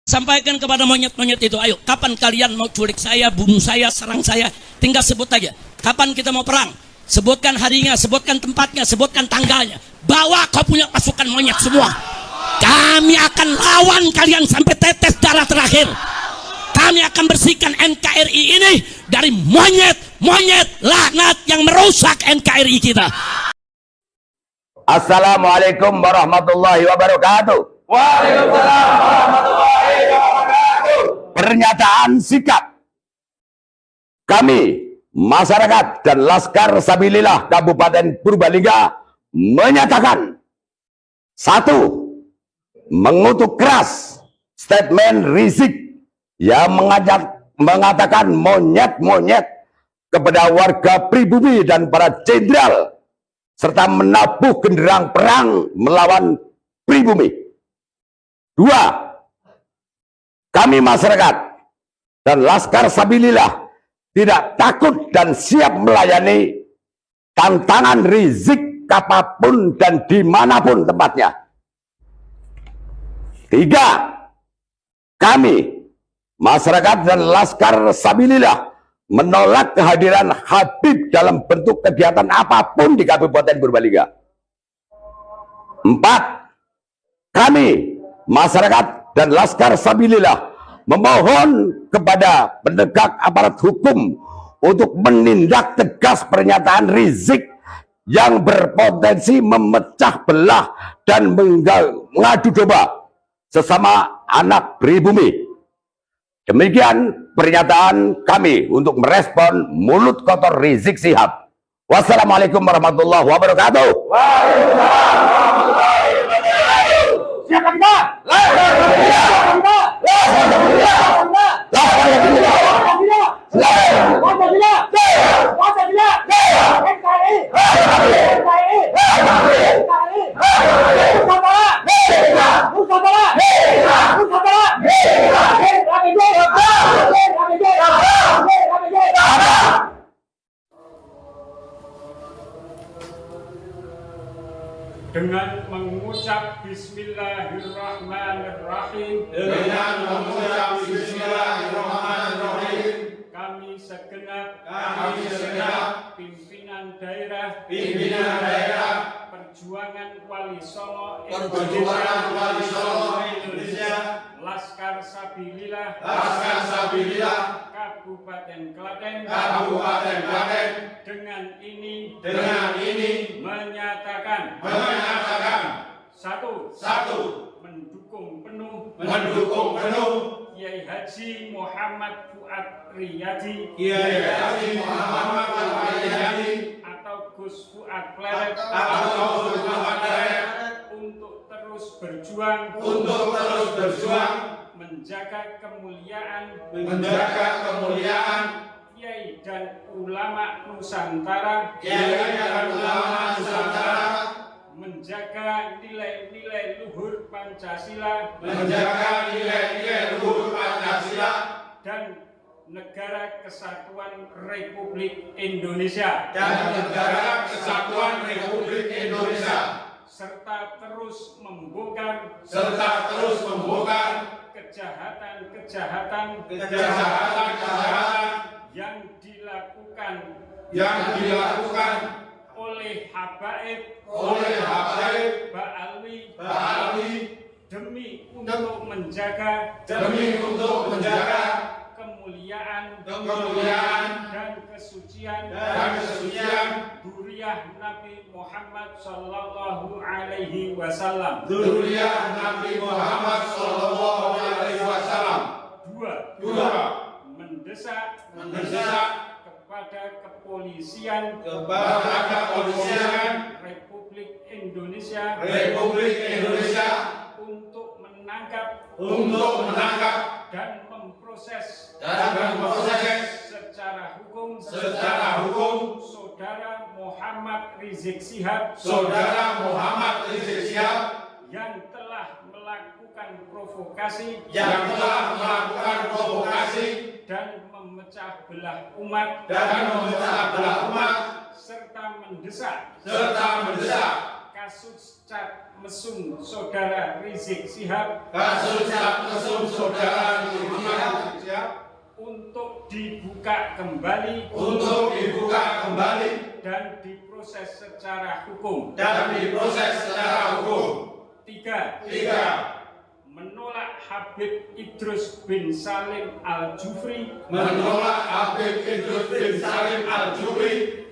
Sampaikan kepada monyet-monyet itu, ayo, kapan kalian mau culik saya, bunuh saya, serang saya? Tinggal sebut aja. Kapan kita mau perang? Sebutkan harinya, sebutkan tempatnya, sebutkan tanggalnya. Bawa kau punya pasukan monyet semua. Kami akan lawan kalian sampai tetes darah terakhir. Kami akan bersihkan NKRI ini dari monyet-monyet laknat yang merusak NKRI kita. Assalamualaikum warahmatullahi wabarakatuh. Waalaikumsalam warahmatullahi wabarakatuh. Pernyataan sikap kami, masyarakat dan Laskar Sabilillah Kabupaten Purbalingga menyatakan: 1. Mengutuk keras statement Rizik yang mengatakan monyet-monyet kepada warga pribumi dan para jenderal, serta menabuh genderang perang melawan pribumi. 2. Kami masyarakat dan Laskar Sabilillah tidak takut dan siap melayani tantangan Rizik kapanpun dan dimanapun tempatnya. 3. Kami masyarakat dan Laskar Sabilillah menolak kehadiran Habib dalam bentuk kegiatan apapun di Kabupaten Purbalingga. 4. Kami masyarakat dan Laskar Sabilillah memohon kepada penegak aparat hukum untuk menindak tegas pernyataan Rizik yang berpotensi memecah belah dan mengadu domba sesama anak pribumi. Demikian pernyataan kami untuk merespon mulut kotor Rizik Syihab. Wassalamualaikum warahmatullahi wabarakatuh. Waalaikumsalam warahmatullahi wabarakatuh. Siapa kita? Dengan mengucap Bismillahirrahmanirrahim. Dengan mengucap Bismillahirrahmanirrahim. Kami segenap pimpinan daerah Perjuangan Wali Songo Indonesia, Laskar Sabilillah Kabupaten Klaten dengan ini menyatakan 1. Mendukung penuh Kiai Haji Muhammad Fuad Riyadi atau Gus Fuad Pleret untuk terus berjuang menjaga kemuliaan Kiai dan ulama Nusantara, menjaga nilai-nilai luhur Pancasila, dan negara kesatuan Republik Indonesia, serta terus membongkar kejahatan yang dilakukan oleh Habaib Ba'alwi demi untuk menjaga kemuliaan dan kesucian dzurriyyah Nabi Muhammad sallallahu alaihi wasallam. 2. Mendesak kepada kepolisian Republik Indonesia untuk menangkap dan memproses secara hukum saudara Muhammad Rizik Syihab yang telah melakukan provokasi dan memecah belah umat serta mendesak kasus cat mesum saudara Rizik Syihab untuk dibuka kembali dan diproses secara hukum. 3. Menolak Habib Idrus bin Salim Al-Jufri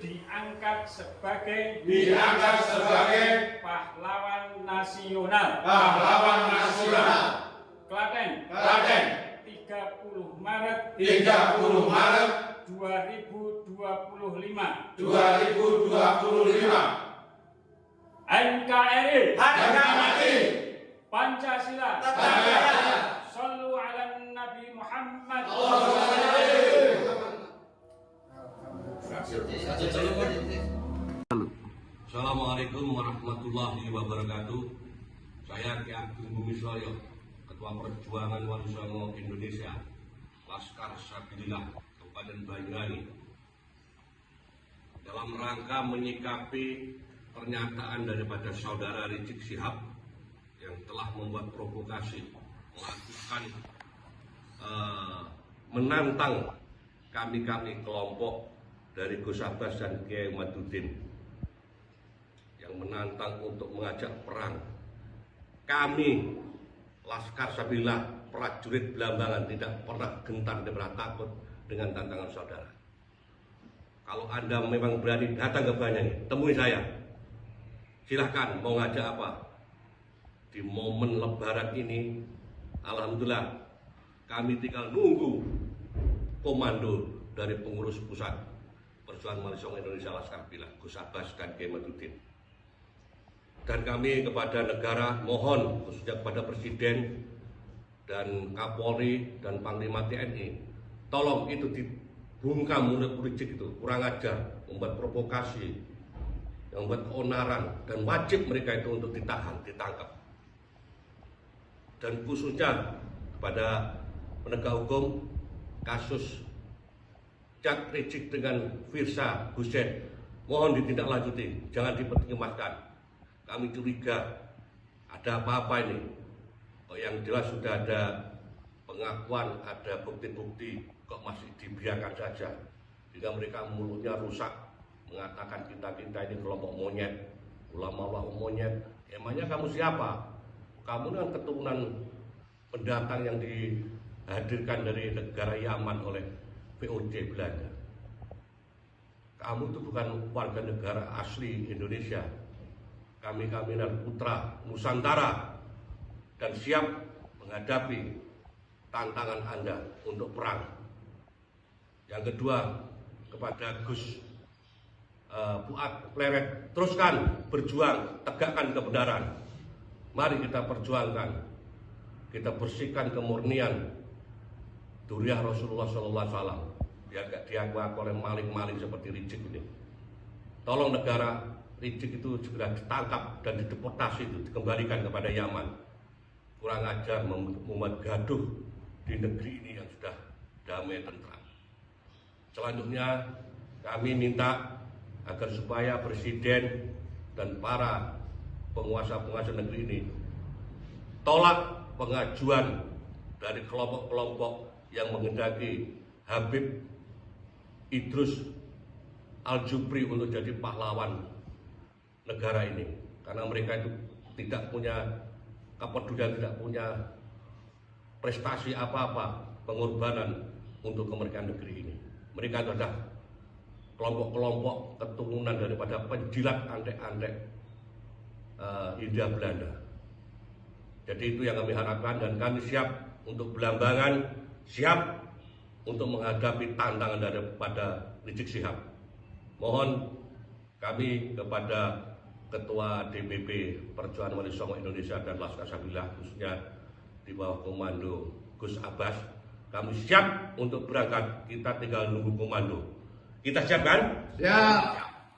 diangkat sebagai pahlawan nasional. Klaten 30 Maret 2025. NKRI Pancasila. Sallu ala Nabi Muhammad. Assalamualaikum warahmatullahi wabarakatuh. Saya Ki Ageng Bumisloyo, Ketua Perjuangan Wali Songo Indonesia, Laskar Sabilillah, Kabupaten Banyuwangi. Dalam rangka menyikapi pernyataan daripada saudara Rizik Syihab yang telah membuat provokasi, melakukan menantang kami kelompok dari Gus Abbas dan Kiai Madudin yang menantang untuk mengajak perang. Kami Laskar Sabilillah, prajurit Belambangan, tidak pernah gentar, tidak pernah takut dengan tantangan saudara. Kalau Anda memang berani datang ke Banyuwangi, temui saya. Silahkan mau ngajak apa. Di momen Lebaran ini, alhamdulillah, kami tinggal nunggu komando dari pengurus pusat Perjuangan Wali Songo Indonesia Laskar Sabilillah, Gus Abbas dan Kiai Madudin. Dan kami kepada negara mohon, khususnya kepada Presiden dan Kapolri dan Panglima TNI, tolong itu dibungkam mulut Rizik itu, kurang ajar, membuat provokasi, yang membuat keonaran, dan wajib mereka itu untuk ditahan, ditangkap. Dan khususnya kepada penegak hukum kasus Cak Rizik dengan Firsa Hussein, mohon ditindaklanjuti, jangan dipertimbangkan. Kami curiga ada apa-apa ini. Yang jelas sudah ada pengakuan, ada bukti-bukti, kok masih dibiarkan saja. Jika mereka mulutnya rusak, mengatakan kita ini kelompok monyet, ulama monyet. Emangnya kamu siapa? Kamu kan keturunan pendatang yang dihadirkan dari negara Yaman oleh VOC Belanda. Kamu itu bukan warga negara asli Indonesia. Kami adalah putra Nusantara dan siap menghadapi tantangan Anda untuk perang. Yang kedua, kepada Gus Fuad Pleret, teruskan berjuang, tegakkan kebenaran. Mari kita perjuangkan, kita bersihkan kemurnian Duriah Rasulullah SAW, biar gak dianggap oleh maling-maling seperti Rizik ini. Tolong negara Rizik itu segera ditangkap dan dideportasi, itu dikembalikan kepada Yaman. Kurang ajar membuat gaduh di negeri ini yang sudah damai tentram. Selanjutnya kami minta agar supaya Presiden dan para penguasa-penguasa negeri ini tolak pengajuan dari kelompok-kelompok yang menghendaki Habib Idrus Al-Jufri untuk jadi pahlawan negara ini, karena mereka itu tidak punya kepedulian, tidak punya prestasi apa-apa, pengorbanan untuk kemerdekaan negeri ini. Mereka adalah kelompok-kelompok keturunan daripada penjilat antek-antek Hindia Belanda. Jadi itu yang kami harapkan, dan kami siap untuk Belambangan, siap untuk menghadapi tantangan daripada Rizik Syihab. Mohon kami kepada Ketua DPP Perjuangan Wali Songo Indonesia dan Laskar Sabilillah, khususnya di bawah komando Gus Abbas, kami siap untuk berangkat. Kita tinggal nunggu komando. Kita siap kan? Siap.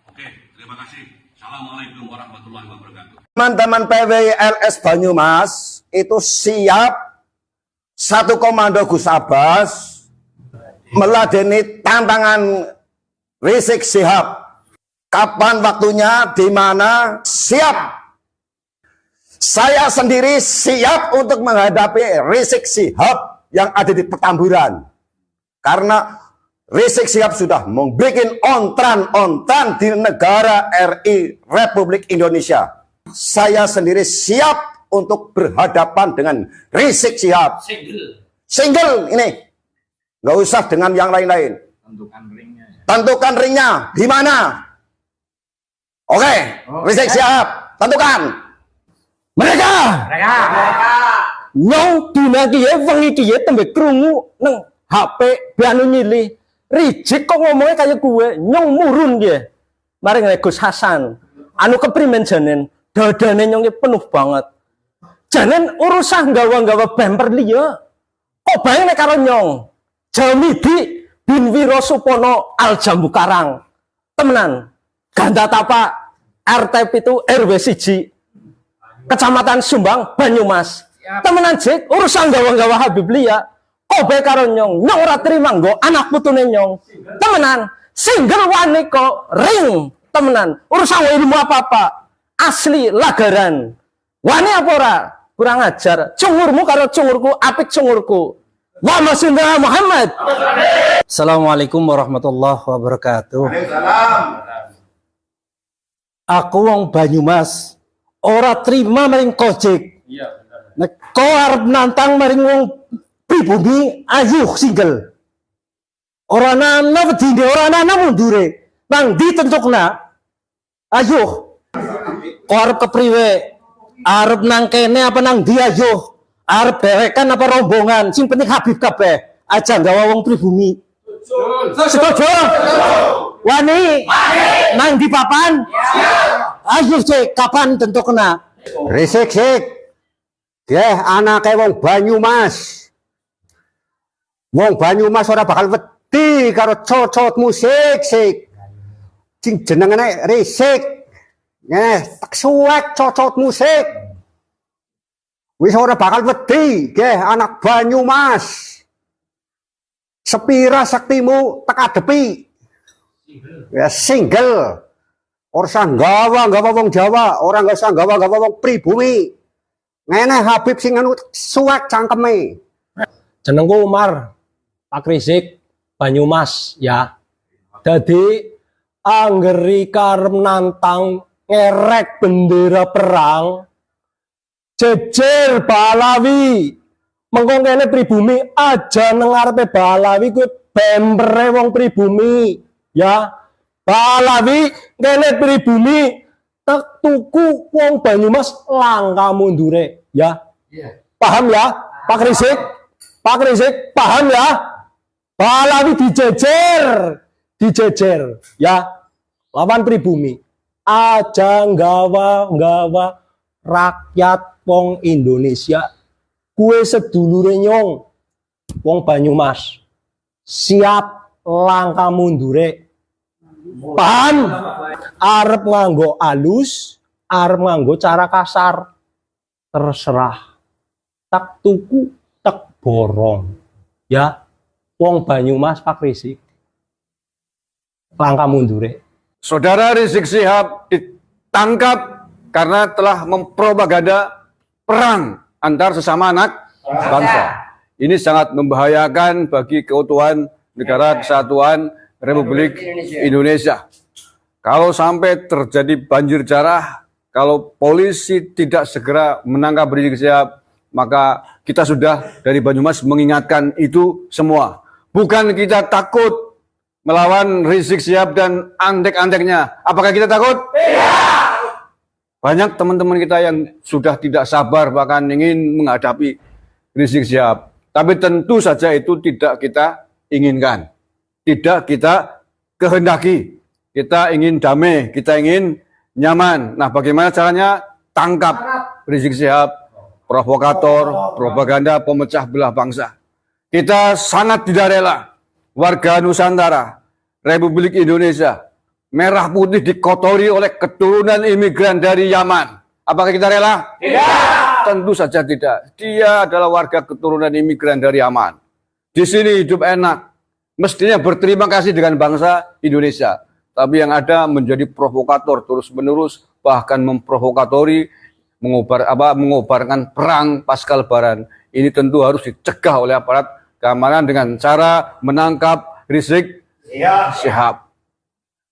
Oke, terima kasih. Assalamualaikum warahmatullahi wabarakatuh. Teman-teman PWLS Banyumas itu siap satu komando Gus Abbas meladeni tantangan Rizik Syihab. Kapan waktunya, di mana, siap. Saya sendiri siap untuk menghadapi Rizik Syihab yang ada di Petamburan. Karena Rizik Syihab sudah membuat ontran-ontran di negara RI Republik Indonesia. Saya sendiri siap untuk berhadapan dengan Rizik Syihab. Single ini. Nggak usah dengan yang lain-lain. Tentukan ringnya. Di mana? Oke, Rizik Syihab. Tentukan. Mereka. Nyong dina kiye wengi kiye tembe krungu nang HP bianu nyilih. Rizik kok ngomongnya kayak gue, nyong murun dia. Mari ngene Gus Hasan. Anu keprimen janen, dadane nyongnya penuh banget. Janen urusan gawa-gawa bumper liya. Kok bayang nek karo nyong. Jamidi bin Wiro Supono Al Jambu Karang. Temenan. Ganda Tapa RT itu RW 1 Kecamatan Sumbang Banyumas. Temenan Jik urusan gawa-gawa Habib liya. Kobe karo nyong ora terima nggo anak putune nyong. Temenan, single wani kok ring. Temenan, urusan ilmu apa-apa. Asli lagaran. Wani apa ora? Kurang ajar. Cungurmu karo cungurku, apik cungurku. Wa masinda Muhammad. Assalamualaikum warahmatullahi wabarakatuh. Aku wong Banyumas ora terima maring Kojek. Nek kau arep nantang maring wong pribumi ayuh single. Orang nana wedine, orang nana mundure. Bang ditentukna. Ayuh. Kau arep kepriwe? Arep nang kene apa nang ndi ayuh? Arep dewekan apa rombongan? Sing penting Habib kabeh. Aja gawa wong pribumi. Setuju? Wani? Nang di papan? Ayuh Cek, kapan tentukna? Rizik anake wong Banyumas. Wong Banyumas ora bakal wedi karo cocot musik sik. Sing jenengane Rizik. Tak suwek cocot musik. Wis ora bakal wedi, anak Banyumas. Sepira saktimu tak adepi. Ya single. Ora gawa wong Jawa, ora usah gawa wong pribumi. Ngene Habib sing anu suwek cangkeme. Jenengku Umar. Pak Rizik Banyumas ya. Jadi anggeri karep nantang ngerek bendera perang jejer Balawi. Mengko kene pribumi aja nang ngarepe Balawi kuwi bempere wong pribumi ya. Balawi kene pribumi tak tuku wong Banyumas langka mundure ya. Paham ya Pak Rizik? Pak Rizik paham ya? Balawi dijejer ya lawan pribumi aja nggawa rakyat wong Indonesia kue sedulure nyong wong Banyumas siap langkah mundure. Paham? Arep nganggo alus, arep nganggo cara kasar, terserah. Tak tuku, tak borong ya. Wong Banyumas Pak Rizik langkah mundure. Saudara Rizik Syihab ditangkap karena telah mempropaganda perang antar sesama anak bangsa. Ini sangat membahayakan bagi keutuhan negara kesatuan Republik Indonesia. Kalau sampai terjadi banjir darah, kalau polisi tidak segera menangkap Rizik Syihab, maka kita sudah dari Banyumas mengingatkan itu semua. Bukan kita takut melawan Rizik Syihab dan antek-anteknya. Apakah kita takut? Tidak. Banyak teman-teman kita yang sudah tidak sabar bahkan ingin menghadapi Rizik Syihab. Tapi tentu saja itu tidak kita inginkan. Tidak kita kehendaki. Kita ingin damai, kita ingin nyaman. Nah, bagaimana caranya? Tangkap Rizik Syihab, provokator, propaganda, pemecah belah bangsa. Kita sangat tidak rela warga Nusantara, Republik Indonesia, merah putih dikotori oleh keturunan imigran dari Yaman. Apakah kita rela? Tidak. Tentu saja tidak. Dia adalah warga keturunan imigran dari Yaman. Di sini hidup enak. Mestinya berterima kasih dengan bangsa Indonesia. Tapi yang ada menjadi provokator terus-menerus, bahkan memprovokatori, mengobarkan perang pasca Lebaran. Ini tentu harus dicegah oleh aparat keamanan dengan cara menangkap Rizik Syihab.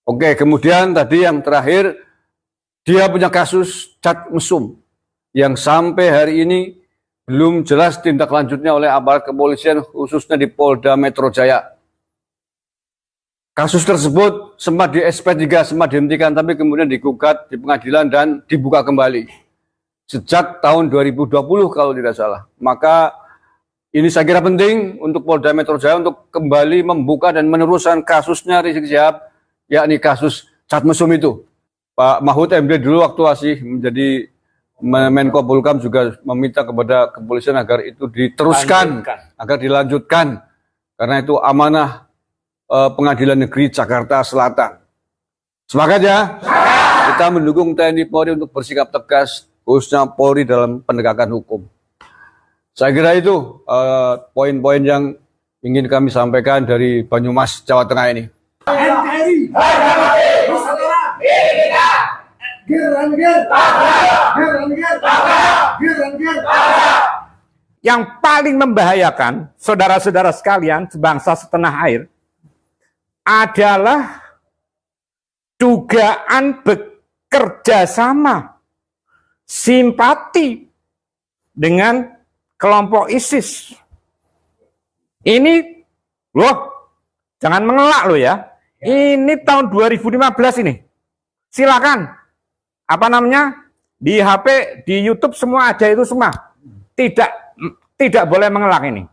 Oke, kemudian tadi yang terakhir, dia punya kasus cat mesum yang sampai hari ini belum jelas tindak lanjutnya oleh aparat kepolisian, khususnya di Polda Metro Jaya. Kasus tersebut sempat di SP3, sempat dihentikan, tapi kemudian digugat di pengadilan dan dibuka kembali. Sejak tahun 2020 kalau tidak salah. Maka ini saya kira penting untuk Polda Metro Jaya untuk kembali membuka dan meneruskan kasusnya Rizik Syihab, yakni kasus cat mesum itu. Pak Mahfud MD dulu waktu masih menjadi Menko Polhukam juga meminta kepada kepolisian agar itu diteruskan, agar dilanjutkan, karena itu amanah Pengadilan Negeri Jakarta Selatan. Semangat ya? Kita mendukung TNI Polri untuk bersikap tegas, khususnya Polri dalam penegakan hukum. Saya kira itu poin-poin yang ingin kami sampaikan dari Banyumas, Jawa Tengah ini. Yang paling membahayakan, saudara-saudara sekalian, sebangsa setanah air, adalah dugaan bekerja sama, simpati dengan kelompok ISIS. Ini, loh, jangan mengelak loh ya. Ini tahun 2015 ini. Silakan. Apa namanya? Di HP, di YouTube semua ada itu semua. Tidak boleh mengelak ini.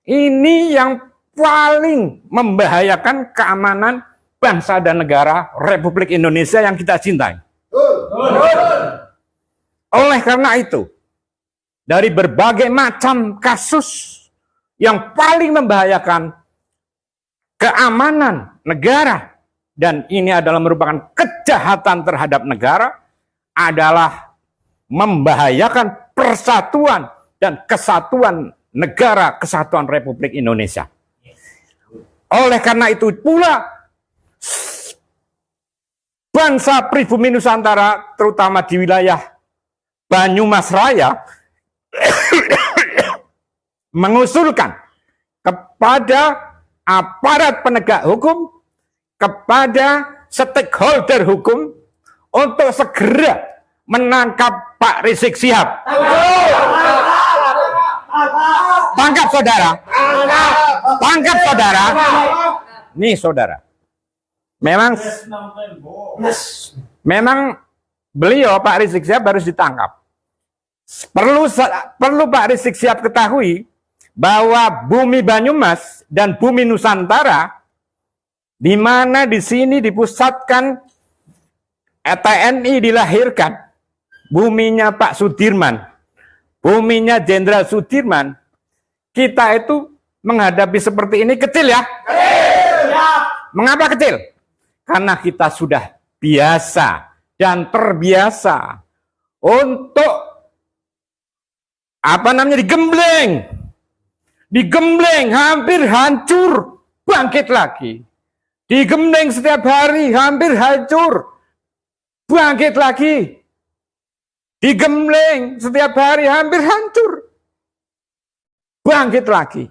Ini yang paling membahayakan keamanan bangsa dan negara Republik Indonesia yang kita cintai. Oleh karena itu, dari berbagai macam kasus yang paling membahayakan keamanan negara, dan ini adalah merupakan kejahatan terhadap negara, adalah membahayakan persatuan dan kesatuan negara kesatuan Republik Indonesia. Oleh karena itu pula, bangsa pribumi Nusantara, terutama di wilayah Banyumas Raya, mengusulkan kepada aparat penegak hukum, kepada stakeholder hukum, untuk segera menangkap Pak Rizik Syihab. Tangkap saudara. Tangkap saudara. Nih saudara. Memang beliau Pak Rizik Syihab harus ditangkap. Perlu Pak Rizik Syihab ketahui bahwa bumi Banyumas dan bumi Nusantara, di mana di sini dipusatkan TNI dilahirkan, buminya Pak Sudirman, buminya Jenderal Sudirman, kita itu menghadapi seperti ini kecil ya. Mengapa kecil? Karena kita sudah biasa dan terbiasa untuk digembleng hampir hancur, bangkit lagi. Digembleng setiap hari hampir hancur, bangkit lagi. Digembleng setiap hari hampir hancur, bangkit lagi.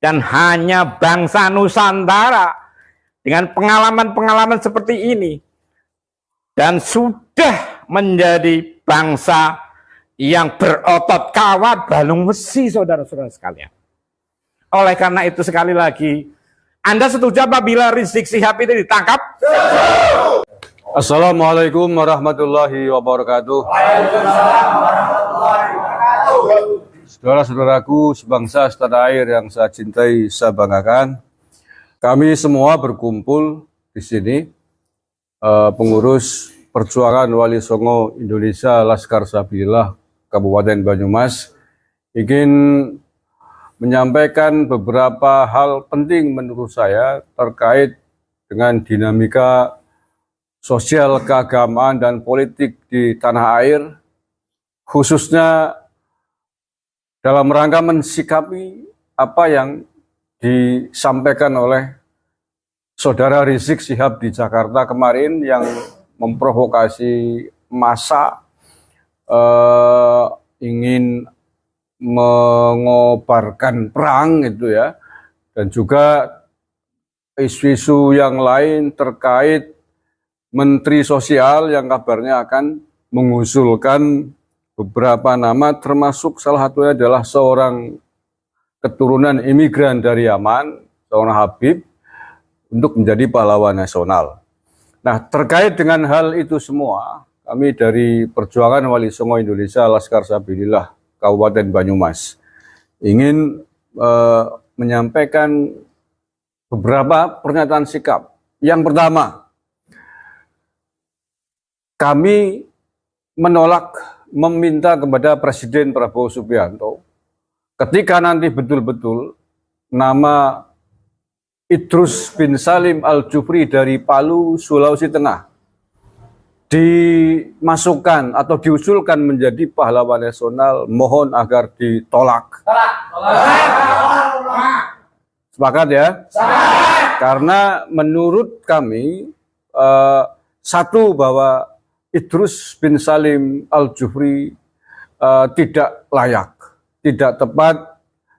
Dan hanya bangsa Nusantara dengan pengalaman-pengalaman seperti ini, dan sudah menjadi bangsa yang berotot kawat balung besi, saudara-saudara sekalian. Oleh karena itu sekali lagi, Anda setuju apabila Rizik Syihab itu ditangkap? Assalamualaikum warahmatullahi wabarakatuh. Saudara-saudaraku sebangsa setanah air yang saya cintai, saya banggakan, kami semua berkumpul di sini, pengurus Perjuangan Wali Songo Indonesia Laskar Sabilillah Kabupaten Banyumas, ingin menyampaikan beberapa hal penting menurut saya terkait dengan dinamika sosial, keagamaan, dan politik di tanah air, khususnya dalam rangka mensikapi apa yang disampaikan oleh saudara Rizik Syihab di Jakarta kemarin yang memprovokasi massa, ingin mengobarkan perang itu ya, dan juga isu-isu yang lain terkait Menteri Sosial yang kabarnya akan mengusulkan beberapa nama, termasuk salah satunya adalah seorang keturunan imigran dari Yaman, seorang Habib, untuk menjadi pahlawan nasional. Nah, terkait dengan hal itu semua, kami dari Perjuangan Wali Songo Indonesia Laskar Sabilillah Kabupaten Banyumas ingin menyampaikan beberapa pernyataan sikap. Yang pertama, kami menolak meminta kepada Presiden Prabowo Subianto ketika nanti betul-betul nama Idrus bin Salim Al-Jufri dari Palu, Sulawesi Tengah dimasukkan atau diusulkan menjadi pahlawan nasional, mohon agar ditolak. Sepakat ya? Karena menurut kami, satu, bahwa Idrus bin Salim Al-Jufri tidak layak, tidak tepat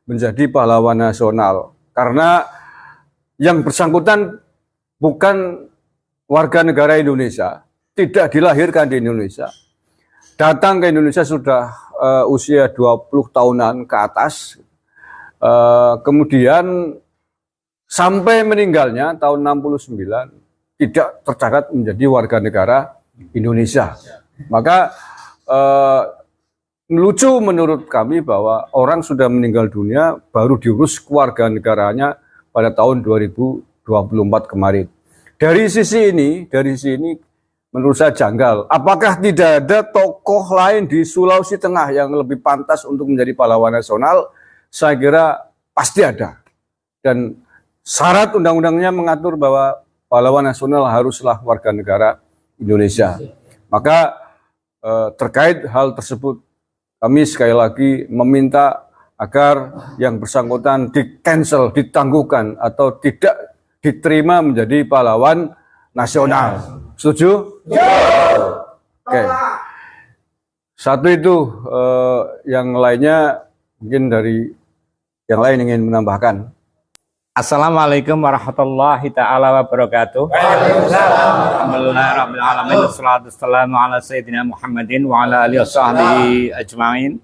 menjadi pahlawan nasional. Karena yang bersangkutan bukan warga negara Indonesia, tidak dilahirkan di Indonesia. Datang ke Indonesia sudah usia 20 tahunan ke atas. Kemudian sampai meninggalnya tahun 69 tidak tercatat menjadi warga negara Indonesia. Maka lucu menurut kami bahwa orang sudah meninggal dunia baru diurus kewarganegaranya pada tahun 2024 kemarin. Dari sisi ini menurut saya janggal. Apakah tidak ada tokoh lain di Sulawesi Tengah yang lebih pantas untuk menjadi pahlawan nasional? Saya kira pasti ada. Dan syarat undang-undangnya mengatur bahwa pahlawan nasional haruslah warga negara Indonesia. Maka terkait hal tersebut, kami sekali lagi meminta agar yang bersangkutan di-cancel, ditangguhkan, atau tidak diterima menjadi pahlawan nasional. Setuju? Oke. Satu itu, yang lainnya mungkin dari yang lain ingin menambahkan. Assalamualaikum warahmatullahi ta'ala wabarakatuh. Alhamdulillahirrahmanirrahim. Wassalatu wassalamu ala sayyidina Muhammadin wa ala alihi wasahbihi ajma'in.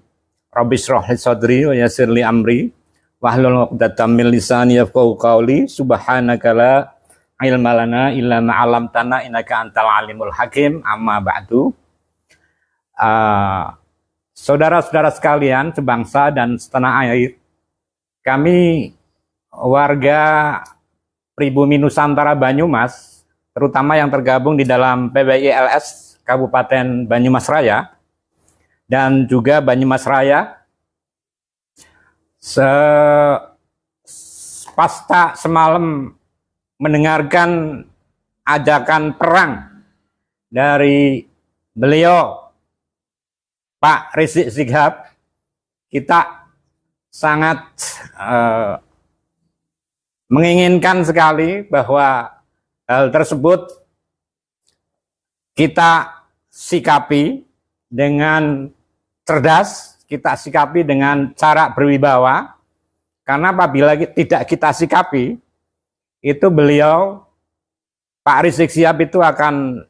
Rabbi shrah li sadri wa yassir li amri wahlul 'uqdatam min lisani yafqahu qawli. Subhanaka la ilma lana illa ma 'allamtana innaka antal alimul hakim. Amma ba'du. Saudara-saudara sekalian sebangsa dan setanah air, kami warga pribumi Nusantara Banyumas, terutama yang tergabung di dalam PBILS Kabupaten Banyumas Raya dan juga Banyumas Raya, pasca semalam mendengarkan ajakan perang dari beliau Pak Rizik Syihab, kita sangat menginginkan sekali bahwa hal tersebut kita sikapi dengan cerdas, kita sikapi dengan cara berwibawa, karena apabila tidak kita sikapi, itu beliau, Pak Rizik Syihab itu akan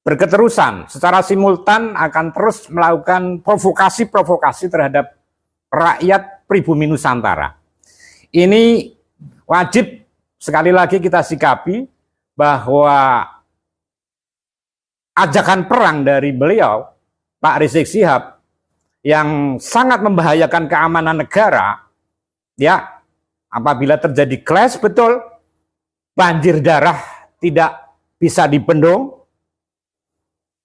berketerusan, secara simultan akan terus melakukan provokasi-provokasi terhadap rakyat pribumi Nusantara. Ini wajib sekali lagi kita sikapi bahwa ajakan perang dari beliau, Pak Rizik Syihab, yang sangat membahayakan keamanan negara, ya, apabila terjadi clash, betul, banjir darah tidak bisa dibendung,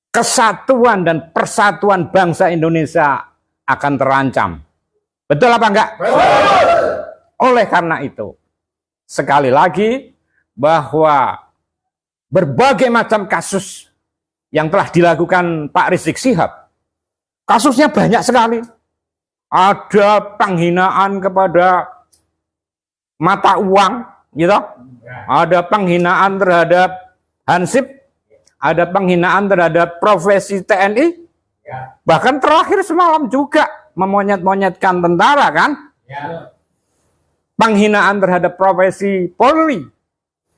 kesatuan dan persatuan bangsa Indonesia akan terancam. Betul apa enggak? Betul. Oleh karena itu, sekali lagi, bahwa berbagai macam kasus yang telah dilakukan Pak Rizik Syihab, kasusnya banyak sekali. Ada penghinaan kepada mata uang, gitu. Ada penghinaan terhadap Hansip, ada penghinaan terhadap profesi TNI, bahkan terakhir semalam juga memonyet-monyetkan tentara kan? Penghinaan terhadap profesi Polri,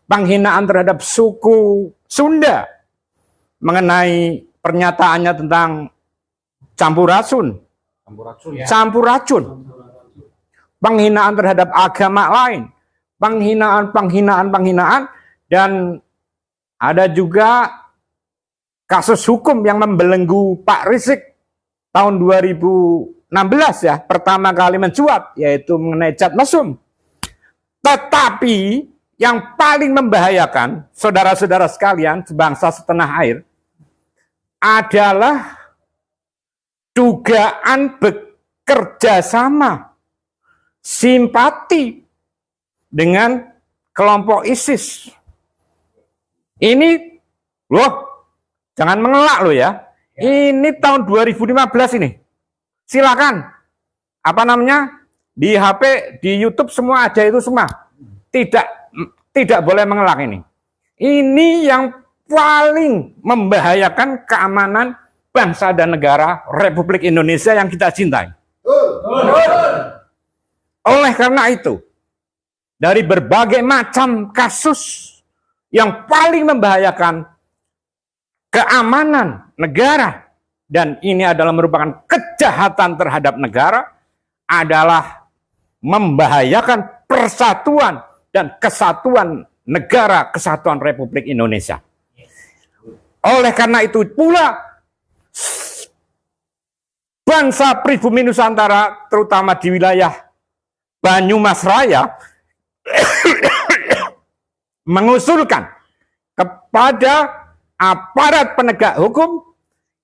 penghinaan terhadap suku Sunda, mengenai pernyataannya tentang campur racun, penghinaan terhadap agama lain, penghinaan, dan ada juga kasus hukum yang membelenggu Pak Rizik tahun 2016 ya, pertama kali mencuat, yaitu mengenai cat mesum. Tetapi yang paling membahayakan, saudara-saudara sekalian, sebangsa setanah air, adalah dugaan bekerja sama, simpati dengan kelompok ISIS. Ini, loh, jangan mengelak loh ya. Ini tahun 2015 ini. Silakan. Apa namanya? Di HP, di YouTube semua ada itu semua. Tidak boleh mengelak ini. Ini yang paling membahayakan keamanan bangsa dan negara Republik Indonesia yang kita cintai. Oleh karena itu, dari berbagai macam kasus yang paling membahayakan keamanan negara, dan ini adalah merupakan kejahatan terhadap negara, adalah membahayakan persatuan dan kesatuan negara kesatuan Republik Indonesia. Oleh karena itu pula, bangsa pribumi Nusantara, terutama di wilayah Banyumas Raya, mengusulkan kepada aparat penegak hukum,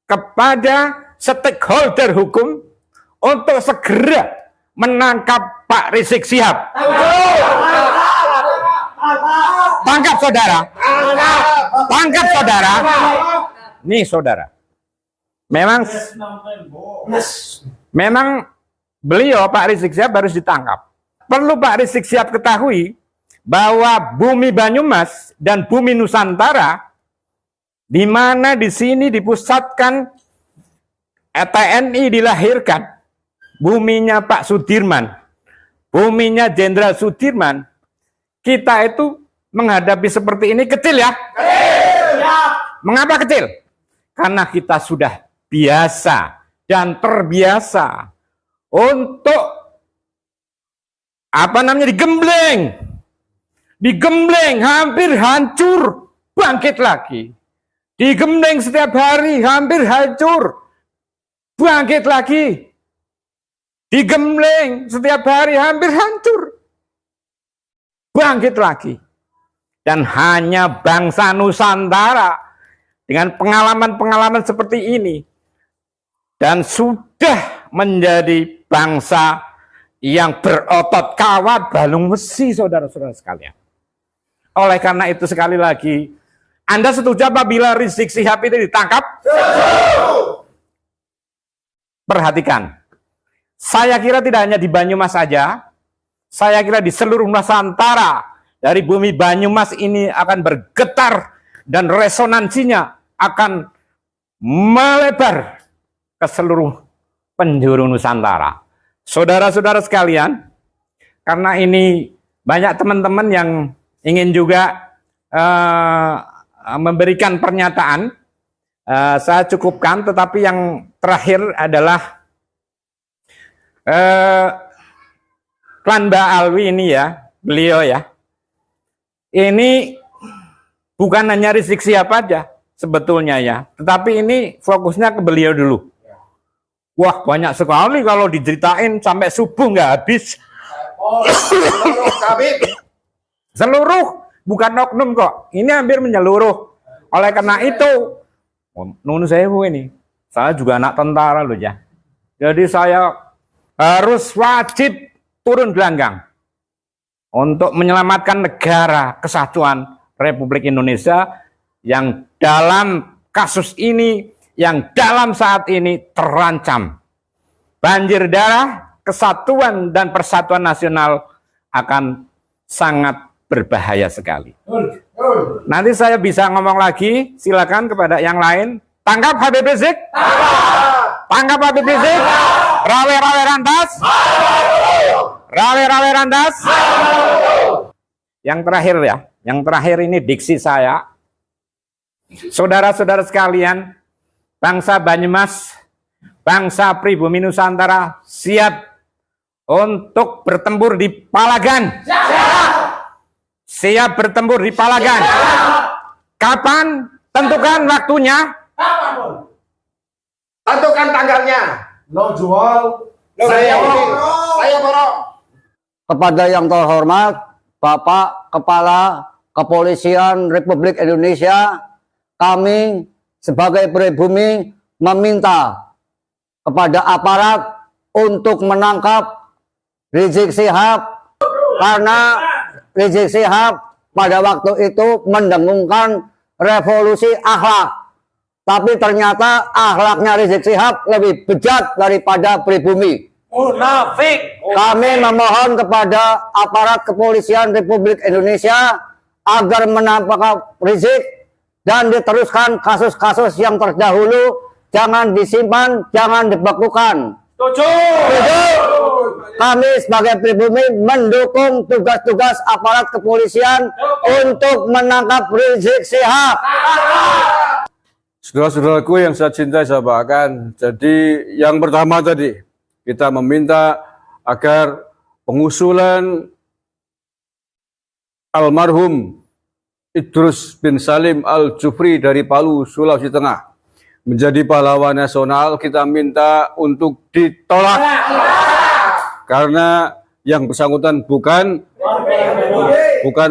kepada stakeholder hukum, untuk segera menangkap Pak Rizik Syihab. Tangkap saudara. Tangkap saudara. Nih saudara. Memang beliau Pak Rizik Syihab harus ditangkap. Perlu Pak Rizik Syihab ketahui bahwa bumi Banyumas dan bumi Nusantara, di mana di sini dipusatkan TNI dilahirkan, buminya Pak Sudirman, buminya Jenderal Sudirman, kita itu menghadapi seperti ini kecil ya? Kecil. Mengapa kecil? Karena kita sudah biasa dan terbiasa untuk digembleng, hampir hancur, bangkit lagi. Digembleng setiap hari, hampir hancur, bangkit lagi. Digembleng setiap hari, hampir hancur, bangkit lagi. Dan hanya bangsa Nusantara dengan pengalaman-pengalaman seperti ini, dan sudah menjadi bangsa yang berotot kawat balung besi, saudara-saudara sekalian. Oleh karena itu sekali lagi, Anda setuju apabila Rizik Syihab itu ditangkap? Perhatikan, saya kira tidak hanya di Banyumas saja, saya kira di seluruh Nusantara, dari bumi Banyumas ini akan bergetar dan resonansinya akan melebar ke seluruh penjuru Nusantara. Saudara-saudara sekalian, karena ini banyak teman-teman yang ingin juga memberikan pernyataan, saya cukupkan, tetapi yang terakhir adalah Klan Mbak Alwi ini ya, beliau ya, ini bukan hanya Rizik Syihab aja sebetulnya ya, tetapi ini fokusnya ke beliau dulu. Wah, banyak sekali kalau diceritain sampai subuh nggak habis. Seluruh, bukan oknum kok. Ini hampir menyeluruh. Oleh karena itu, nun sewu ini, saya juga anak tentara loh ya. Jadi saya harus wajib turun gelanggang untuk menyelamatkan negara kesatuan Republik Indonesia yang dalam kasus ini, yang dalam saat ini terancam. Banjir darah, kesatuan dan persatuan nasional akan sangat berbahaya sekali. Nanti saya bisa ngomong lagi, silakan kepada yang lain. Tangkap Habib Rizik? Tangkap Habib Rizik? Rawe-rawe rantas. Rawe-rawe rantas. Yang terakhir ya, yang terakhir ini diksi saya. Saudara-saudara sekalian, bangsa Banyumas, bangsa pribumi Nusantara siap untuk bertempur di Palagan. Siap bertempur di Palagan. Kapan? Tentukan waktunya. Tentukan tanggalnya. No jual. Saya borong. Kepada yang terhormat Bapak Kepala Kepolisian Republik Indonesia, kami sebagai pribumi meminta kepada aparat untuk menangkap Rizik Syihab, karena Rizik Syihab pada waktu itu mendengungkan revolusi akhlak. Tapi ternyata akhlaknya Rizik Syihab lebih bejat daripada pribumi. Munafik. Kami memohon kepada aparat kepolisian Republik Indonesia agar menangkap Rizik dan diteruskan kasus-kasus yang terdahulu, jangan disimpan, jangan dibekukan. Setuju. Kami sebagai pribumi mendukung tugas-tugas aparat kepolisian untuk menangkap Rizik Syihab. Saudara-saudaraku yang saya cintai, saya banggakan. Jadi yang pertama tadi, kita meminta agar pengusulan almarhum Idrus bin Salim Al-Jufri dari Palu, Sulawesi Tengah menjadi pahlawan nasional, kita minta untuk ditolak. Karena yang bersangkutan bukan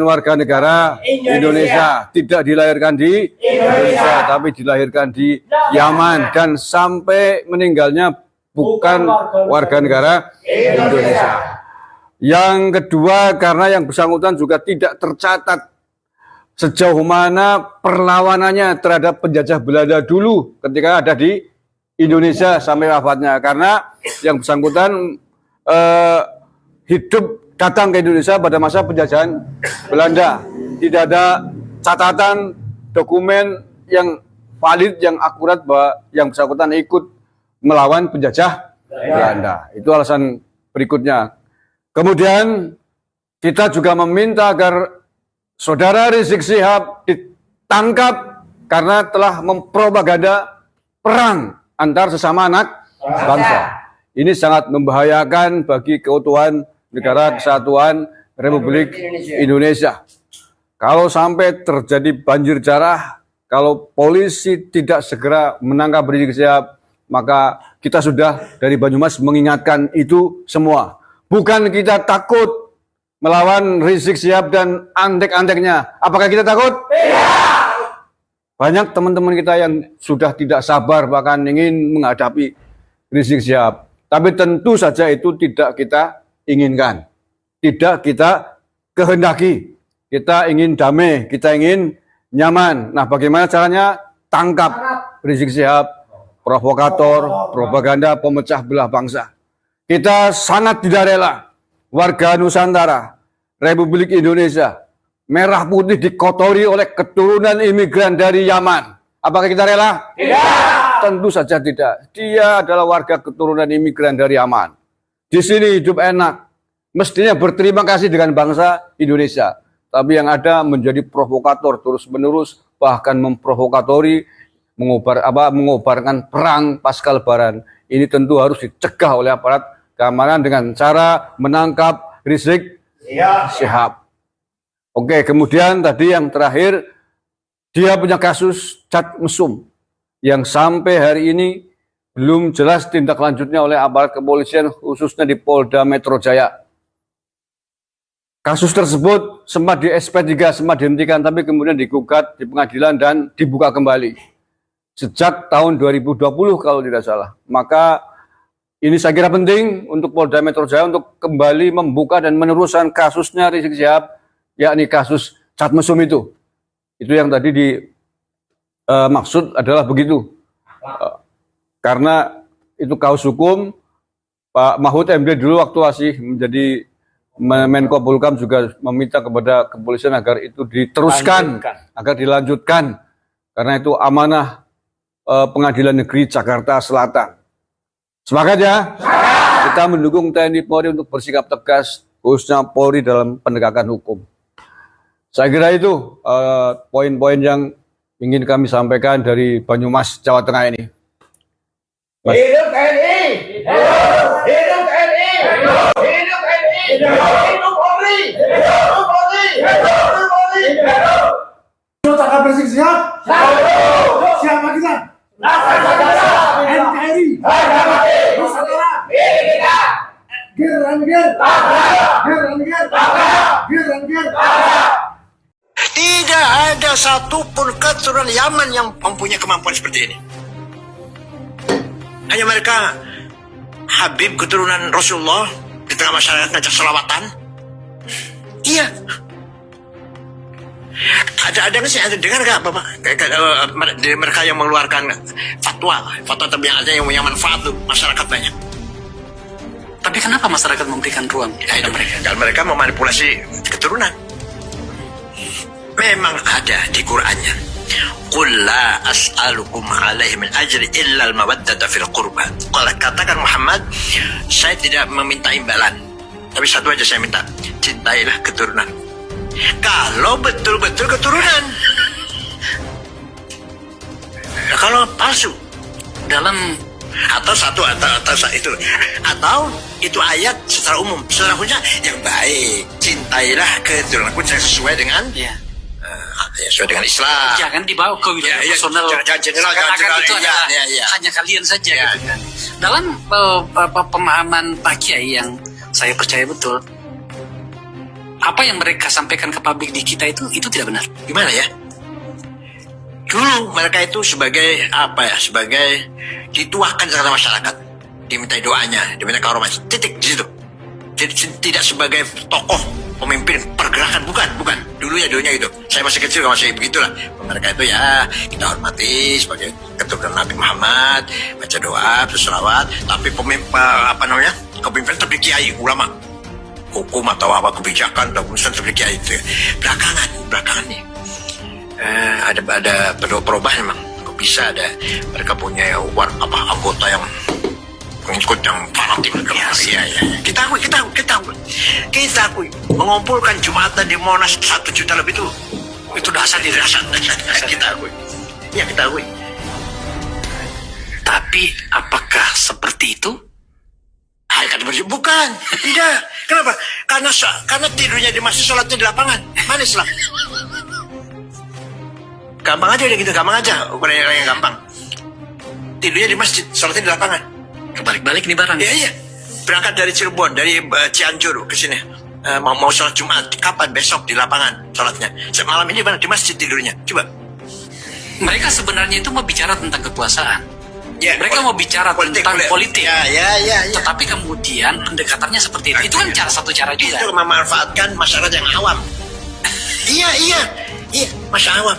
warga negara Indonesia, tidak dilahirkan di Indonesia, tapi dilahirkan di Yaman, dan sampai meninggalnya bukan warga negara Indonesia. Yang kedua, karena yang bersangkutan juga tidak tercatat sejauh mana perlawanannya terhadap penjajah Belanda dulu ketika ada di Indonesia sampai wafatnya. Karena yang bersangkutan hidup datang ke Indonesia pada masa penjajahan Belanda. Tidak ada catatan dokumen yang valid, yang akurat bahwa yang bersangkutan ikut melawan penjajah Belanda. Itu alasan berikutnya. Kemudian kita juga meminta agar saudara Rizik Syihab ditangkap karena telah mempropaganda perang antar sesama anak bangsa. Ini sangat membahayakan bagi keutuhan negara kesatuan Republik Indonesia. Kalau sampai terjadi banjir darah, kalau polisi tidak segera menangkap Rizik Syihab, maka kita sudah dari Banyumas mengingatkan itu semua. Bukan kita takut melawan Rizik Syihab dan antek-anteknya. Apakah kita takut? Tidak. Banyak teman-teman kita yang sudah tidak sabar bahkan ingin menghadapi Rizik Syihab. Tapi tentu saja itu tidak kita inginkan. Tidak kita kehendaki. Kita ingin damai, kita ingin nyaman. Nah, bagaimana caranya? Tangkap Rizik Syihab, provokator, propaganda, pemecah belah bangsa. Kita sangat tidak rela warga Nusantara, Republik Indonesia, merah putih dikotori oleh keturunan imigran dari Yaman. Apakah kita rela? Tidak. Tentu saja tidak. Dia adalah warga keturunan imigran dari Yaman. Di sini hidup enak. Mestinya berterima kasih dengan bangsa Indonesia. Tapi yang ada menjadi provokator terus-menerus, bahkan memprovokatori, mengobarkan perang pasca Lebaran. Ini tentu harus dicegah oleh aparat keamanan dengan cara menangkap Rizik Syihab. Oke, kemudian tadi yang terakhir, dia punya kasus cat mesum yang sampai hari ini belum jelas tindak lanjutnya oleh aparat kepolisian, khususnya di Polda Metro Jaya. Kasus tersebut sempat di SP3, sempat dihentikan, tapi kemudian digugat di pengadilan dan dibuka kembali. Sejak tahun 2020 kalau tidak salah. Maka ini saya kira penting untuk Polda Metro Jaya untuk kembali membuka dan meneruskan kasusnya Rizik Syihab, yakni kasus cat mesum itu. Itu yang tadi maksud adalah begitu. Karena itu kasus hukum, Pak Mahfud MD dulu waktu masih menjadi Menko Polhukam juga meminta kepada kepolisian agar itu diteruskan, agar dilanjutkan. Karena itu amanah Pengadilan Negeri Jakarta Selatan. Semangat ya. Kita mendukung TNI Polri untuk bersikap tegas, khususnya Polri dalam penegakan hukum. Saya kira itu poin-poin yang ingin kami sampaikan dari Banyumas, Jawa Tengah ini. Hidup TNI! Hidup TNI! Hidup TNI! Hidup Polri! Hidup Polri! Hidup Polri! Cakap Rizik Sihab. Siapa kita? NKRI. Nusantara. Ger dan ger. Ger dan ger. Ger dan ger. Tidak ada satupun keturunan Yaman yang mempunyai kemampuan seperti ini. Hanya mereka Habib keturunan Rasulullah di tengah masyarakat ngajak selawatan. Iya. Ada nggak sih? Ada dengar nggak Bapak? Mereka yang mengeluarkan fatwa terbiasa yang manfaat tuh masyarakat banyak. Tapi kenapa masyarakat memberikan ruang kepada mereka? Kalau mereka memanipulasi keturunan. Memang ada di Qur'annya. Qul la as'alukum alaihi min ajri illa al-mawaddata fil qurba. Kalau katakan Muhammad, saya tidak meminta imbalan. Tapi satu aja saya minta, cintailah keturunan. Kalau betul-betul keturunan. Kalau palsu dalam atau itu ayat secara umum, secara khususnya yang baik, cintailah keturunanku yang sesuai dengan sesuai dengan Islam. Jangan dibawa ke wilayah personal. Jangan general, hanya kalian saja. Gitu kan. Dalam pemahaman Pak Kiai yang saya percaya betul, apa yang mereka sampaikan ke publik di kita itu tidak benar. Gimana ya? Dulu mereka itu sebagai sebagai dituakan kepada masyarakat, diminta doanya, diminta karomah, titik di situ. Jadi tidak sebagai tokoh pemimpin pergerakan, bukan. Dulunya itu. Saya masih kecil masih begitulah. Mereka itu ya kita hormati sebagai keturunan Nabi Muhammad, baca doa, berselawat. Tapi kepemimpinan tapi kiai, ulama, hukum atau apa kebijakan atau urusan seperti kiai itu. Belakangan nih. Ada perubahan memang. Kok bisa ada mereka punya anggota yang pengikut yang fanatik. Iya. Kita akui mengumpulkan Jumatan di Monas 1 juta lebih itu dasar. Kita akui. Ya, kita akui. Tapi apakah seperti itu? Bukan, tidak. Kenapa? Karena tidurnya di masjid, sholatnya di lapangan. Mana Islam? Gampang aja gitu, gampang aja. Ukuran yang gampang. Tidurnya di masjid, sholatnya di lapangan. Kebalik-balik nih barang. Iya. Berangkat dari Cirebon, dari Cianjur ke sini. Mau sholat Jumat, kapan? Besok di lapangan sholatnya. Malam ini di masjid tidurnya. Coba. Mereka sebenarnya itu mau bicara tentang kekuasaan. Ya, mereka mau bicara tentang politik. Ya. Tetapi kemudian pendekatannya seperti itu. Itu kan satu cara juga. Itu memanfaatkan masyarakat yang awam. Iya, masyarakat awam.